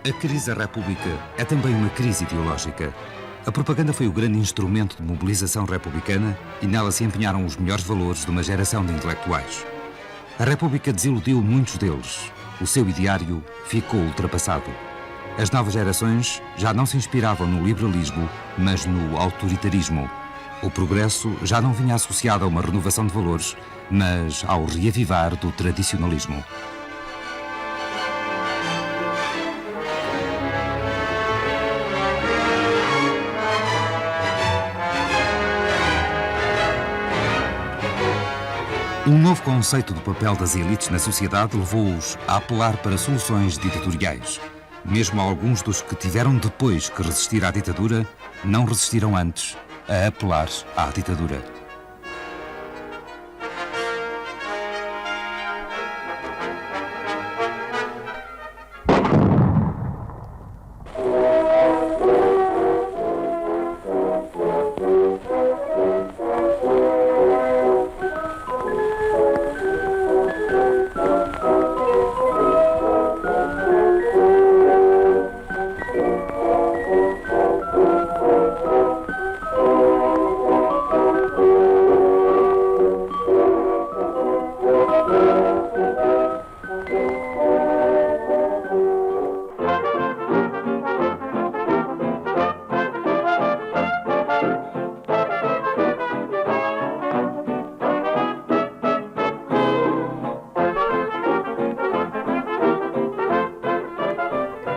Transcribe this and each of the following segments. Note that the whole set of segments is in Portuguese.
A crise da República é também uma crise ideológica. A propaganda foi o grande instrumento de mobilização republicana e nela se empenharam os melhores valores de uma geração de intelectuais. A República desiludiu muitos deles. O seu ideário ficou ultrapassado. As novas gerações já não se inspiravam no liberalismo, mas no autoritarismo. O progresso já não vinha associado a uma renovação de valores, mas ao reavivar do tradicionalismo. Um novo conceito do papel das elites na sociedade levou-os a apelar para soluções ditatoriais. Mesmo alguns dos que tiveram depois que resistir à ditadura, não resistiram antes a apelar à ditadura.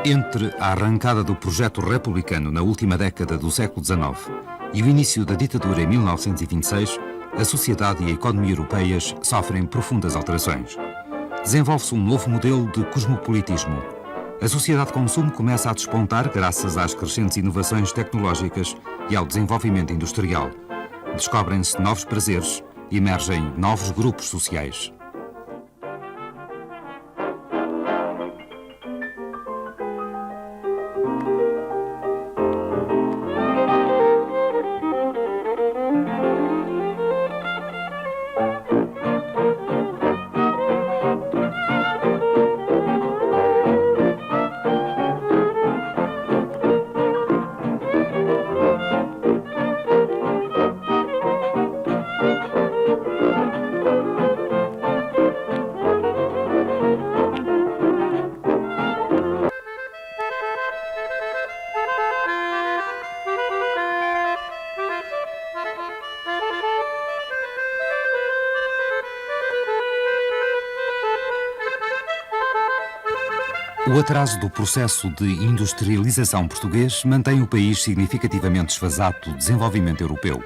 Entre a arrancada do projeto republicano na última década do século XIX e o início da ditadura em 1926, a sociedade e a economia europeias sofrem profundas alterações. Desenvolve-se um novo modelo de cosmopolitismo. A sociedade de consumo começa a despontar graças às crescentes inovações tecnológicas e ao desenvolvimento industrial. Descobrem-se novos prazeres e emergem novos grupos sociais. O atraso do processo de industrialização português mantém o país significativamente desfasado do desenvolvimento europeu.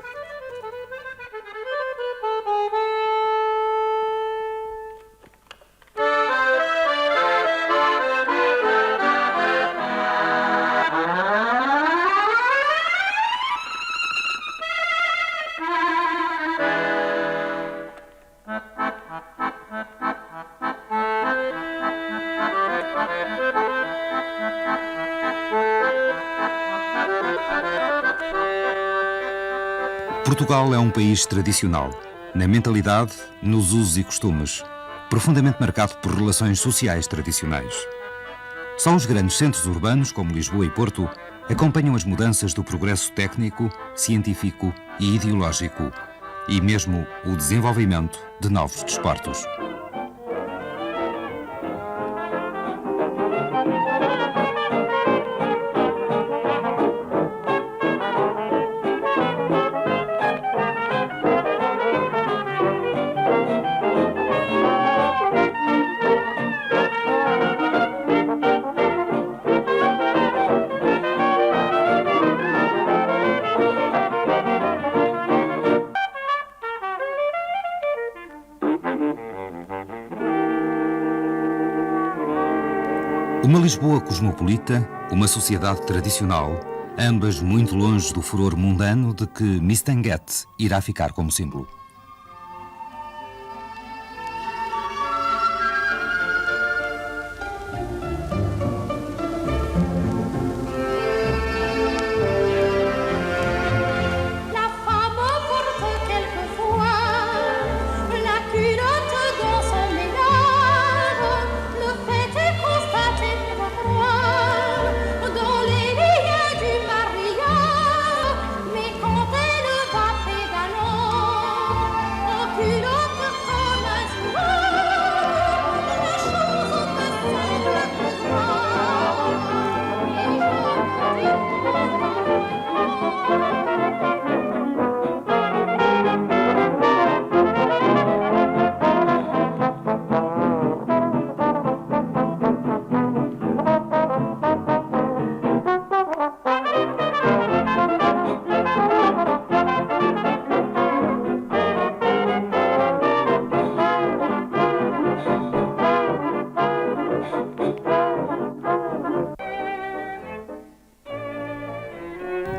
Portugal é um país tradicional, na mentalidade, nos usos e costumes, profundamente marcado por relações sociais tradicionais. Só os grandes centros urbanos, como Lisboa e Porto, acompanham as mudanças do progresso técnico, científico e ideológico, e mesmo o desenvolvimento de novos desportos. Uma Lisboa cosmopolita, uma sociedade tradicional, ambas muito longe do furor mundano de que Mistinguett irá ficar como símbolo. La culotte dans son ménage.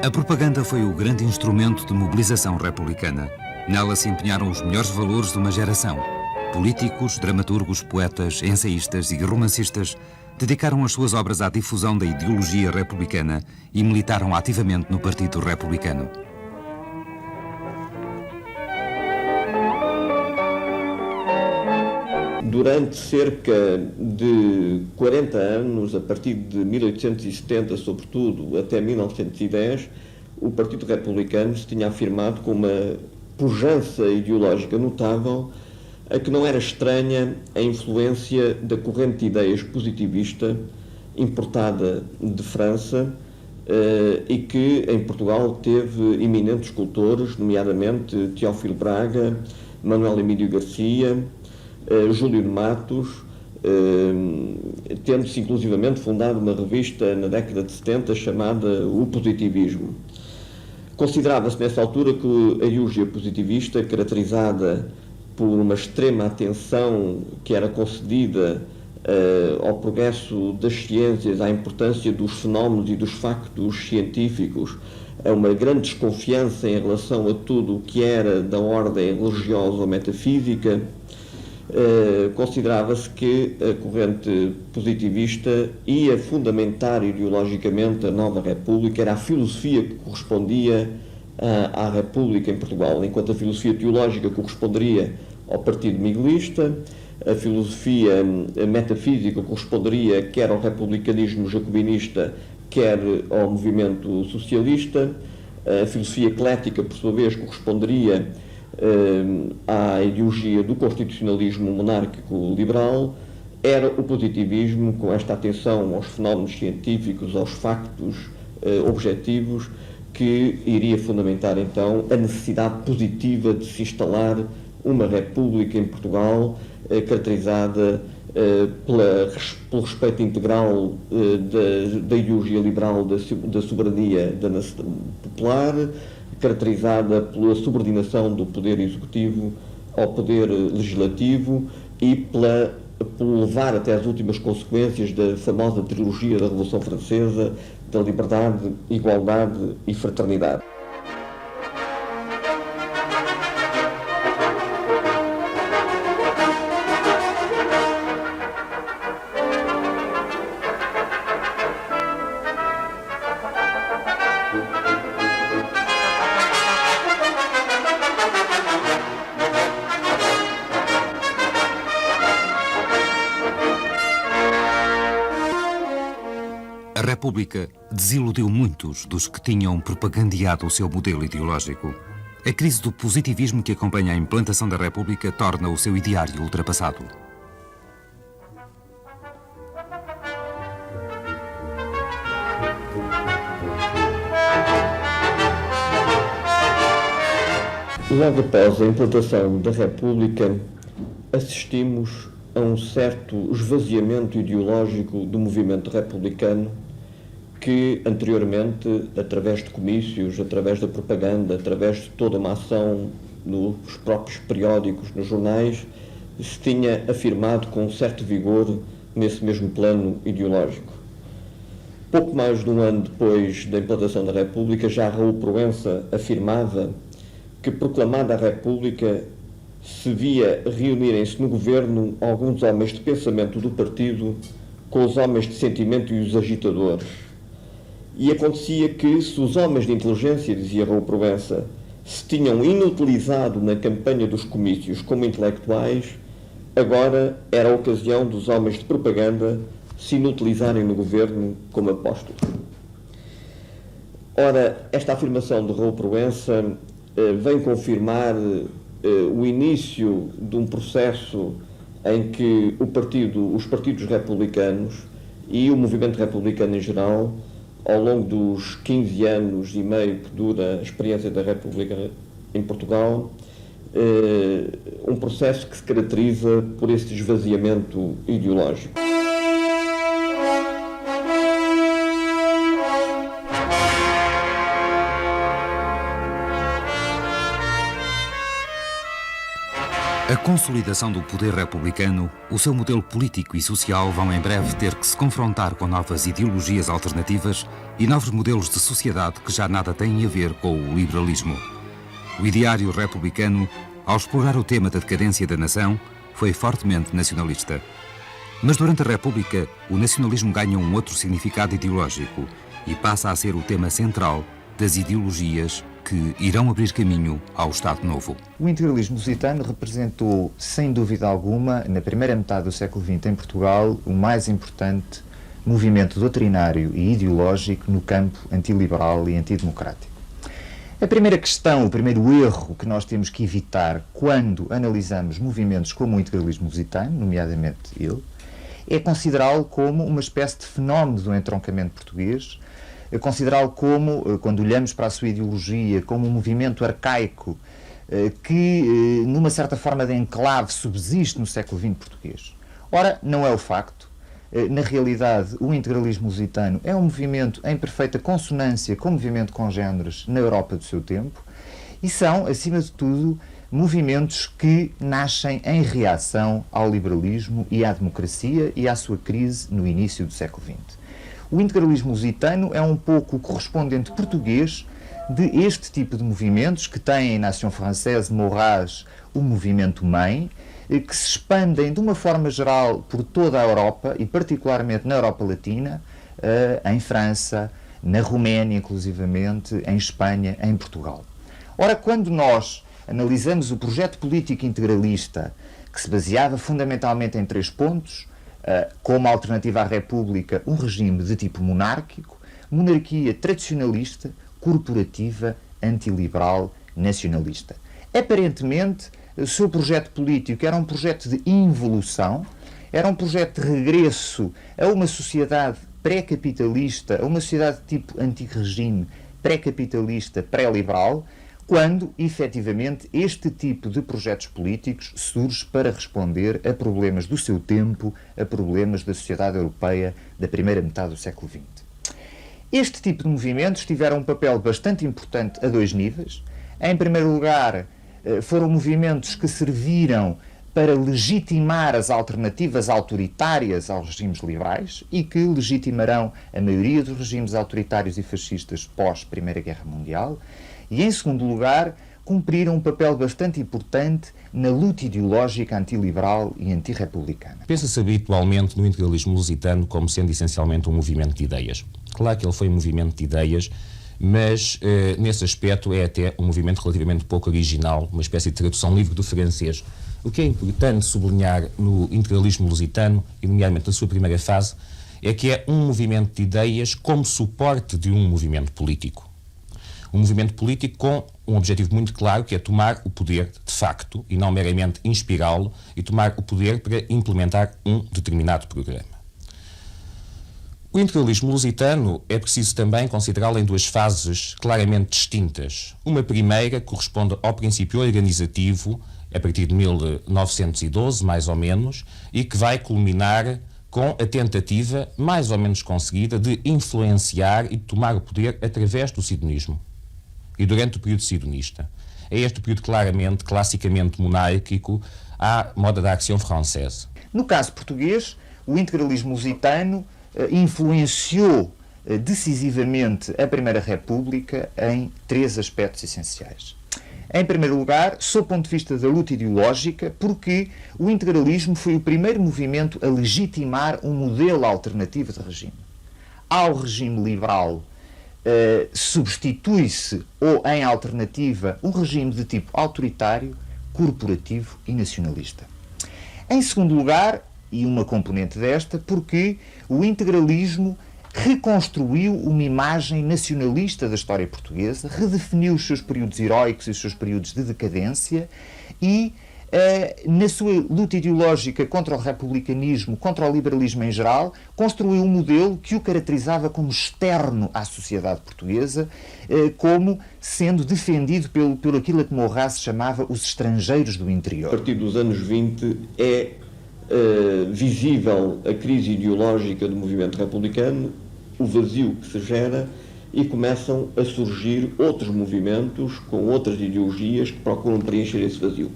A propaganda foi o grande instrumento de mobilização republicana. Nela se empenharam os melhores valores de uma geração. Políticos, dramaturgos, poetas, ensaístas e romancistas dedicaram as suas obras à difusão da ideologia republicana e militaram ativamente no Partido Republicano. Durante cerca de 40 anos, a partir de 1870, sobretudo, até 1910, o Partido Republicano se tinha afirmado com uma pujança ideológica notável, a que não era estranha a influência da corrente de ideias positivista importada de França e que em Portugal teve eminentes escultores, nomeadamente Teófilo Braga, Manuel Emílio Garcia, Júlio de Matos, tendo-se inclusivamente fundado uma revista na década de 70 chamada O Positivismo. Considerava-se nessa altura que a ideologia positivista, caracterizada por uma extrema atenção que era concedida ao progresso das ciências, à importância dos fenómenos e dos factos científicos, a uma grande desconfiança em relação a tudo o que era da ordem religiosa ou metafísica, considerava-se que a corrente positivista ia fundamentar ideologicamente a nova República, era a filosofia que correspondia à República em Portugal, enquanto a filosofia teológica corresponderia ao Partido Miguelista, a filosofia metafísica corresponderia quer ao republicanismo jacobinista, quer ao movimento socialista, a filosofia eclética, por sua vez, corresponderia à ideologia do constitucionalismo monárquico liberal. Era o positivismo, com esta atenção aos fenómenos científicos, aos factos objetivos, que iria fundamentar então a necessidade positiva de se instalar uma república em Portugal caracterizada pelo respeito integral da ideologia liberal da soberania da nação popular, caracterizada pela subordinação do poder executivo ao poder legislativo e por levar até as últimas consequências da famosa trilogia da Revolução Francesa, da liberdade, igualdade e fraternidade. A República desiludiu muitos dos que tinham propagandeado o seu modelo ideológico. A crise do positivismo que acompanha a implantação da República torna o seu ideário ultrapassado. Logo após a implantação da República, assistimos a um certo esvaziamento ideológico do movimento republicano que anteriormente, através de comícios, através da propaganda, através de toda uma ação nos próprios periódicos, nos jornais, se tinha afirmado com um certo vigor nesse mesmo plano ideológico. Pouco mais de um ano depois da implantação da República, já Raul Proença afirmava que, proclamada a República, se via reunirem-se no governo alguns homens de pensamento do partido com os homens de sentimento e os agitadores. E acontecia que, se os homens de inteligência, dizia Raul Proença, se tinham inutilizado na campanha dos comícios como intelectuais, agora era a ocasião dos homens de propaganda se inutilizarem no governo como apóstolos. Ora, esta afirmação de Raul Proença vem confirmar o início de um processo em que os partidos republicanos e o movimento republicano em geral, ao longo dos 15 anos e meio que dura a experiência da República em Portugal, um processo que se caracteriza por esse esvaziamento ideológico. A consolidação do poder republicano, o seu modelo político e social vão em breve ter que se confrontar com novas ideologias alternativas e novos modelos de sociedade que já nada têm a ver com o liberalismo. O ideário republicano, ao explorar o tema da decadência da nação, foi fortemente nacionalista. Mas durante a República, o nacionalismo ganha um outro significado ideológico e passa a ser o tema central das ideologias que irão abrir caminho ao Estado Novo. O integralismo lusitano representou, sem dúvida alguma, na primeira metade do século XX em Portugal, o mais importante movimento doutrinário e ideológico no campo antiliberal e antidemocrático. A primeira questão, o primeiro erro que nós temos que evitar quando analisamos movimentos como o integralismo lusitano, nomeadamente ele, é considerá-lo como uma espécie de fenómeno do entroncamento português, considerá-lo como, quando olhamos para a sua ideologia, como um movimento arcaico que, numa certa forma de enclave, subsiste no século XX português. Ora, não é o facto. Na realidade, o integralismo lusitano é um movimento em perfeita consonância com o movimento congêneres na Europa do seu tempo e são, acima de tudo, movimentos que nascem em reação ao liberalismo e à democracia e à sua crise no início do século XX. O integralismo lusitano é um pouco o correspondente português de este tipo de movimentos que têm na Action Française de Maurras o movimento mãe, que se expandem de uma forma geral por toda a Europa e particularmente na Europa Latina, em França, na Roménia inclusivamente, em Espanha, em Portugal. Ora, quando nós analisamos o projeto político integralista, que se baseava fundamentalmente em 3 pontos, como alternativa à República, um regime de tipo monárquico, monarquia tradicionalista, corporativa, antiliberal, nacionalista. Aparentemente, o seu projeto político era um projeto de involução, era um projeto de regresso a uma sociedade pré-capitalista, a uma sociedade de tipo antigo regime, pré-capitalista, pré-liberal, quando, efetivamente, este tipo de projetos políticos surge para responder a problemas do seu tempo, a problemas da sociedade europeia da primeira metade do século XX. Este tipo de movimentos tiveram um papel bastante importante a 2 níveis. Em primeiro lugar, foram movimentos que serviram para legitimar as alternativas autoritárias aos regimes liberais e que legitimarão a maioria dos regimes autoritários e fascistas pós-Primeira Guerra Mundial. E, em segundo lugar, cumpriram um papel bastante importante na luta ideológica antiliberal e antirrepublicana. Pensa-se habitualmente no integralismo lusitano como sendo essencialmente um movimento de ideias. Claro que ele foi um movimento de ideias, mas nesse aspecto é até um movimento relativamente pouco original, uma espécie de tradução livre do francês. O que é importante sublinhar no integralismo lusitano, e nomeadamente na sua primeira fase, é que é um movimento de ideias como suporte de um movimento político. Um movimento político com um objetivo muito claro, que é tomar o poder de facto e não meramente inspirá-lo, e tomar o poder para implementar um determinado programa. O integralismo lusitano é preciso também considerá-lo em 2 fases claramente distintas. Uma primeira corresponde ao princípio organizativo, a partir de 1912, mais ou menos, e que vai culminar com a tentativa, mais ou menos conseguida, de influenciar e de tomar o poder através do sidonismo. E durante o período sidonista. É este o período claramente, classicamente monárquico, à moda da Action Française. No caso português, o integralismo lusitano influenciou decisivamente a Primeira República em 3 aspectos essenciais. Em primeiro lugar, sob o ponto de vista da luta ideológica, porque o integralismo foi o primeiro movimento a legitimar um modelo alternativo de regime. Ao regime liberal substitui-se, ou em alternativa, um regime de tipo autoritário, corporativo e nacionalista. Em segundo lugar, e uma componente desta, porque o integralismo reconstruiu uma imagem nacionalista da história portuguesa, redefiniu os seus períodos heróicos e os seus períodos de decadência e, na sua luta ideológica contra o republicanismo, contra o liberalismo em geral, construiu um modelo que o caracterizava como externo à sociedade portuguesa, como sendo defendido pelo aquilo que Maurras chamava os estrangeiros do interior. A partir dos anos 20 é visível a crise ideológica do movimento republicano, o vazio que se gera, e começam a surgir outros movimentos com outras ideologias que procuram preencher esse vazio.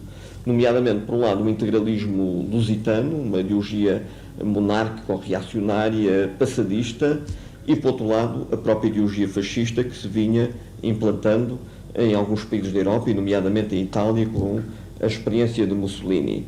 nomeadamente, por um lado, o integralismo lusitano, uma ideologia monárquico-reacionária passadista, e, por outro lado, a própria ideologia fascista que se vinha implantando em alguns países da Europa, e nomeadamente em Itália, com a experiência de Mussolini,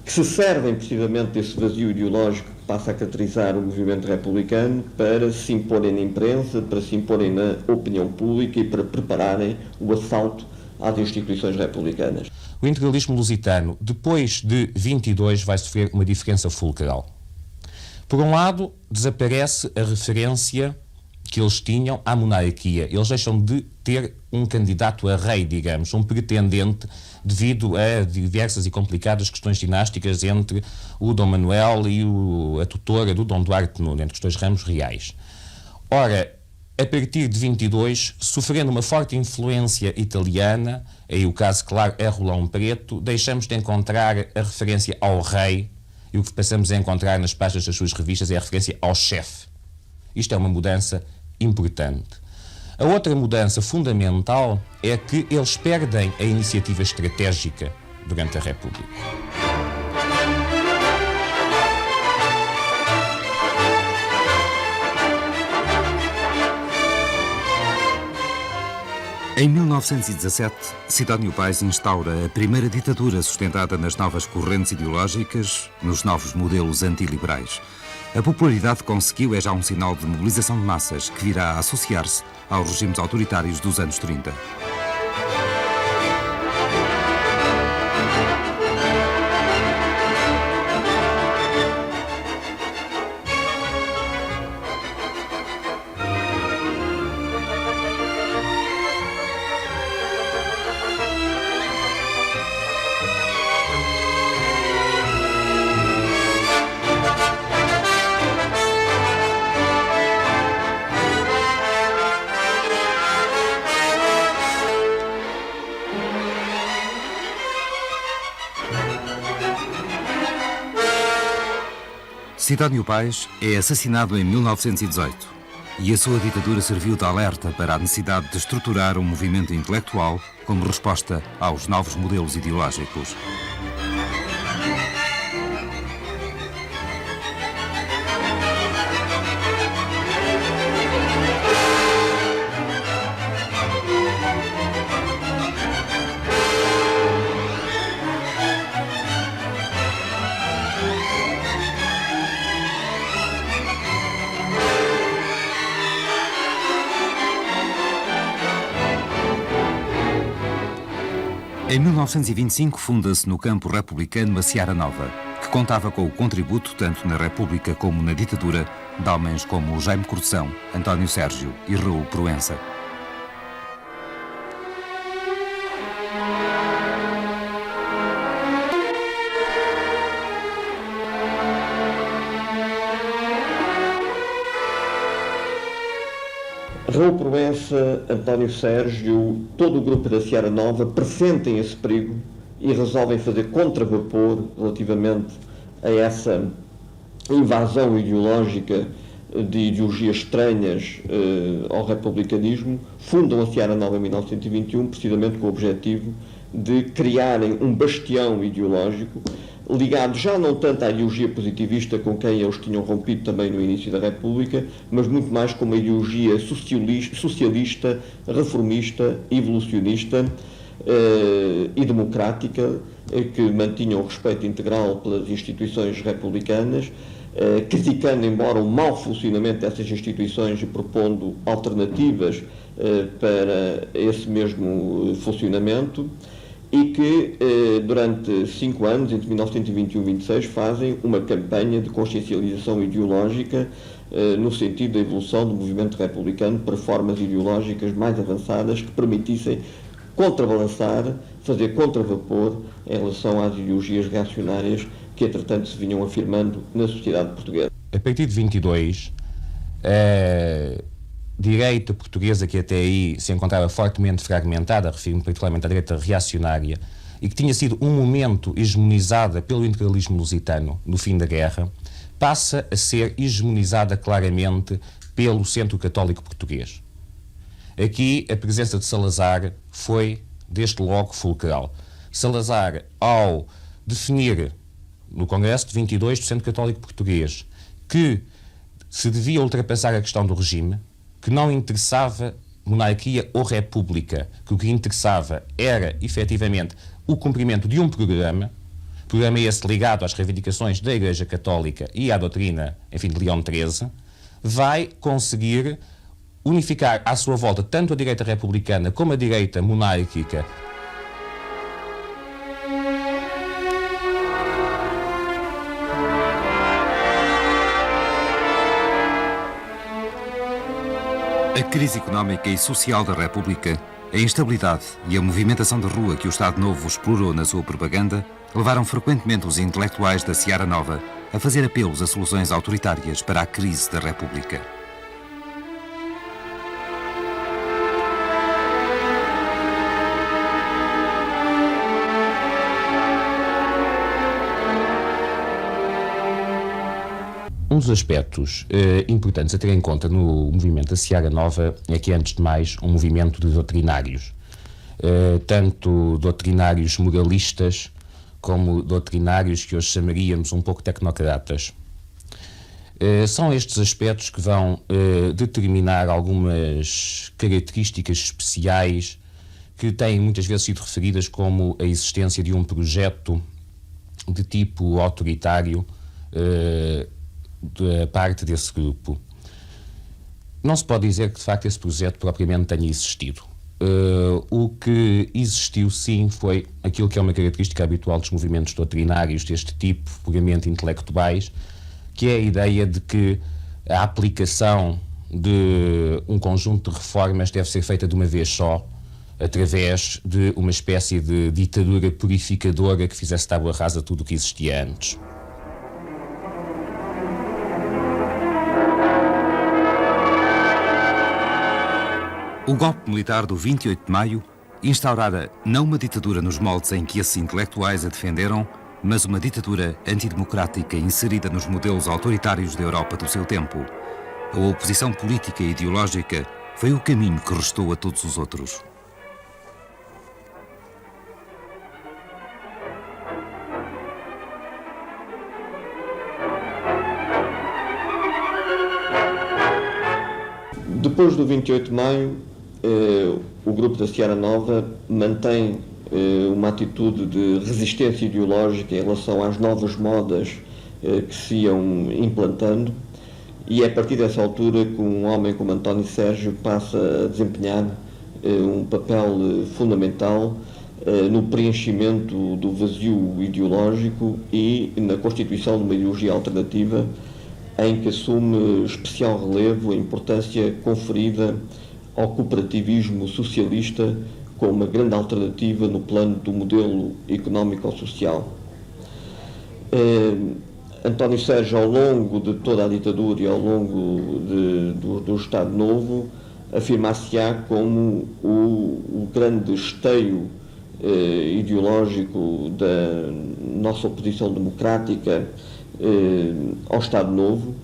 que se servem precisamente desse vazio ideológico que passa a caracterizar o movimento republicano para se imporem na imprensa, para se imporem na opinião pública e para prepararem o assalto às instituições republicanas. O integralismo lusitano, depois de 22, vai sofrer uma diferença fulcral. Por um lado, desaparece a referência que eles tinham à monarquia. Eles deixam de ter um candidato a rei, digamos, um pretendente, devido a diversas e complicadas questões dinásticas entre o Dom Manuel e a tutora do Dom Duarte Nuno, entre os dois ramos reais. Ora, a partir de 22, sofrendo uma forte influência italiana, aí o caso claro é Rolão Preto, deixamos de encontrar a referência ao rei, e o que passamos a encontrar nas páginas das suas revistas é a referência ao chefe. Isto é uma mudança importante. A outra mudança fundamental é que eles perdem a iniciativa estratégica durante a República. Em 1917, Sidónio Pais instaura a primeira ditadura sustentada nas novas correntes ideológicas, nos novos modelos antiliberais. A popularidade que conseguiu é já um sinal de mobilização de massas que virá a associar-se aos regimes autoritários dos anos 30. Sidónio Pais é assassinado em 1918 e a sua ditadura serviu de alerta para a necessidade de estruturar um movimento intelectual como resposta aos novos modelos ideológicos. Em 1925 funda-se no campo republicano a Seara Nova, que contava com o contributo, tanto na República como na ditadura, de homens como Jaime Cortesão, António Sérgio e Raul Proença. Raul Proença, António Sérgio, todo o grupo da Seara Nova pressentem esse perigo e resolvem fazer contravapor relativamente a essa invasão ideológica de ideologias estranhas ao republicanismo. Fundam a Seara Nova em 1921, precisamente com o objetivo de criarem um bastião ideológico ligado já não tanto à ideologia positivista com quem eles tinham rompido também no início da República, mas muito mais com uma ideologia socialista, reformista, evolucionista e democrática, que mantinham o respeito integral pelas instituições republicanas, criticando, embora o mau funcionamento dessas instituições e propondo alternativas para esse mesmo funcionamento, e que durante 5 anos, entre 1921 e 26, fazem uma campanha de consciencialização ideológica no sentido da evolução do movimento republicano para formas ideológicas mais avançadas que permitissem contrabalançar, fazer contravapor em relação às ideologias reacionárias que, entretanto, se vinham afirmando na sociedade portuguesa. A partir de 22, a direita portuguesa, que até aí se encontrava fortemente fragmentada, refiro-me particularmente à direita reacionária, e que tinha sido um momento hegemonizada pelo integralismo lusitano no fim da guerra, passa a ser hegemonizada claramente pelo centro católico português. Aqui a presença de Salazar foi, desde logo, fulcral. Salazar, ao definir no Congresso de 22 do Centro Católico Português que se devia ultrapassar a questão do regime, que não interessava monarquia ou república, que o que interessava era, efetivamente, o cumprimento de um programa esse ligado às reivindicações da Igreja Católica e à doutrina, enfim, de Leão XIII, vai conseguir unificar à sua volta tanto a direita republicana como a direita monárquica. A crise económica e social da República, a instabilidade e a movimentação de rua que o Estado Novo explorou na sua propaganda levaram frequentemente os intelectuais da Seara Nova a fazer apelos a soluções autoritárias para a crise da República. Um dos aspectos importantes a ter em conta no movimento da Seara Nova é que, antes de mais, um movimento de doutrinários. Tanto doutrinários moralistas como doutrinários que hoje chamaríamos um pouco tecnocratas. São estes aspectos que vão determinar algumas características especiais que têm muitas vezes sido referidas como a existência de um projeto de tipo autoritário da parte desse grupo. Não se pode dizer que, de facto, esse projeto propriamente tenha existido. O que existiu, sim, foi aquilo que é uma característica habitual dos movimentos doutrinários deste tipo, puramente intelectuais, que é a ideia de que a aplicação de um conjunto de reformas deve ser feita de uma vez só, através de uma espécie de ditadura purificadora que fizesse tábua rasa tudo o que existia antes. O golpe militar do 28 de maio instaurara não uma ditadura nos moldes em que esses intelectuais a defenderam, mas uma ditadura antidemocrática inserida nos modelos autoritários da Europa do seu tempo. A oposição política e ideológica foi o caminho que restou a todos os outros. Depois do 28 de maio, o grupo da Seara Nova mantém uma atitude de resistência ideológica em relação às novas modas que se iam implantando, e é a partir dessa altura que um homem como António Sérgio passa a desempenhar um papel fundamental no preenchimento do vazio ideológico e na constituição de uma ideologia alternativa em que assume especial relevo a importância conferida ao cooperativismo socialista como uma grande alternativa no plano do modelo económico-social. António Sérgio, ao longo de toda a ditadura e ao longo do Estado Novo, afirmar-se-á como o grande esteio ideológico da nossa oposição democrática ao Estado Novo,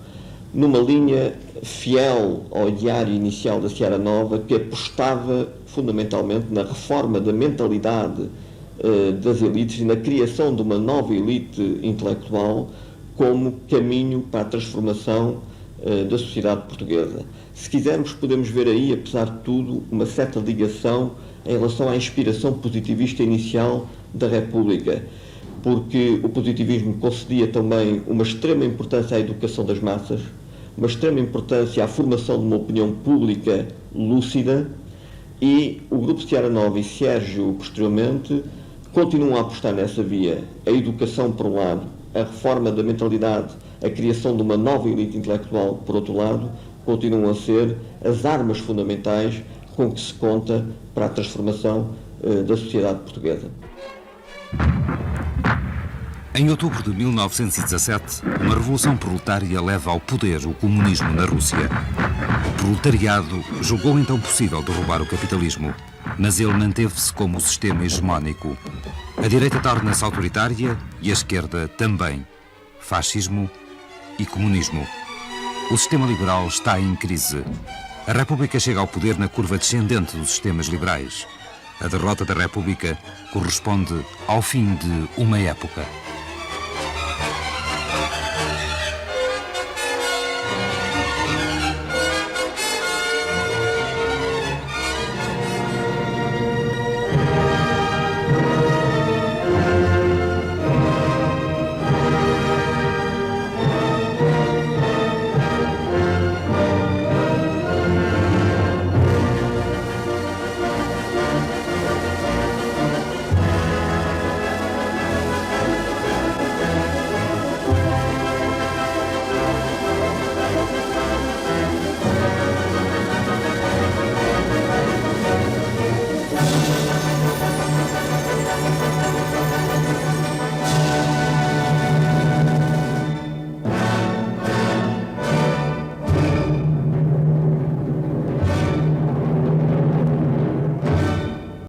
numa linha fiel ao ideário inicial da Seara Nova, que apostava fundamentalmente na reforma da mentalidade das elites e na criação de uma nova elite intelectual como caminho para a transformação da sociedade portuguesa. Se quisermos, podemos ver aí, apesar de tudo, uma certa ligação em relação à inspiração positivista inicial da República, porque o positivismo concedia também uma extrema importância à educação das massas, uma extrema importância à formação de uma opinião pública lúcida, e o Grupo Seara Nova e Sérgio, posteriormente, continuam a apostar nessa via. A educação, por um lado, a reforma da mentalidade, a criação de uma nova elite intelectual, por outro lado, continuam a ser as armas fundamentais com que se conta para a transformação da sociedade portuguesa. Em outubro de 1917, uma revolução proletária leva ao poder o comunismo na Rússia. O proletariado julgou então possível derrubar o capitalismo, mas ele manteve-se como o sistema hegemónico. A direita torna-se autoritária e a esquerda também. Fascismo e comunismo. O sistema liberal está em crise. A República chega ao poder na curva descendente dos sistemas liberais. A derrota da República corresponde ao fim de uma época.